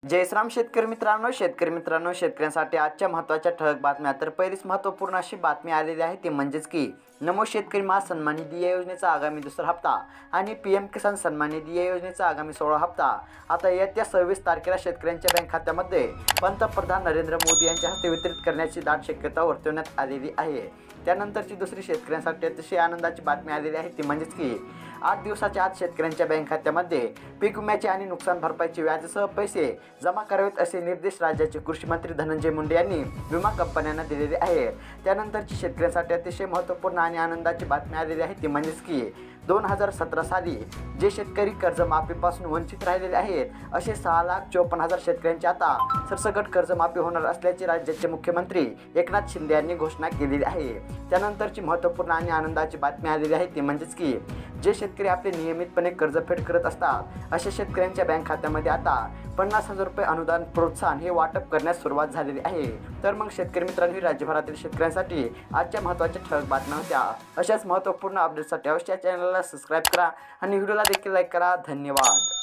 जय श्रीराम शेतकरी मित्रांनो शेतकऱ्यांसाठी आजच्या महत्त्वाच्या ठळक बातम्या। तर पहिलीच महत्त्वपूर्ण अशी बातमी आलेली आहे ती म्हणजेच की नमो शेतकरी महासन्मान निधी या योजनेचा आगामी दुसरा हप्ता आणि पीएम किसान सन्मान निधी या योजनेचा आगामी 16 हप्ता आता येत्या 26 तारखेला शेतकऱ्यांच्या बँक खात्यामध्ये पंतप्रधान नरेंद्र मोदी यांच्या हस्ते वितरित करण्याची दाट शक्यता वर्तवण्यात आलेली आहे। त्यानंतरची दुसरी शेतकऱ्यांसाठी अतिशय आनंदाची बातमी आलेली आहे ती म्हणजेच की 8 दिवसाच्या आत शेतकऱ्यांच्या बँक खात्यामध्ये पीक विम्याचे आणि नुकसान भरपाईचे व्याजासह पैसे जमा करावेत असे निर्देश राज्याचे कृषी मंत्री धनंजय मुंडे यांनी विमा कंपन्यांना दिलेले आहे। त्यानंतरची शेतकऱ्यांसाठी अतिशय महत्त्वपूर्ण आणि आनंदाची बातमी आलेली आहे ती म्हणजेच की 2017 साली जे शेतकरी कर्जमाफीपासून वंचित राहिलेले आहेत असे 6,54,000 शेतकऱ्यांची आता सरसकट कर्जमाफी होणार असल्याचे राज्याचे मुख्यमंत्री एकनाथ शिंदे यांनी घोषणा केलेली आहे। त्यानंतरची महत्त्वपूर्ण आणि आनंदाची बातमी आलेली आहे ती म्हणजेच की जे शेतकरी आपले नियमितपणे कर्जफेड करत असतात अशा शेतकऱ्यांच्या बँक खात्यामध्ये आता 50,000 रुपये अनुदान प्रोत्साहन हे वाटप करण्यास सुरुवात झालेली आहे। तर मग शेतकरी मित्रांनो, राज्यभरातील शेतकऱ्यांसाठी आजच्या महत्त्वाच्या ठळक बातम्या होत्या। अशाच महत्त्वपूर्ण अपडेट्ससाठी अवश्य चॅनलला सबस्क्राईब करा आणि व्हिडिओला देखील लाईक करा। धन्यवाद।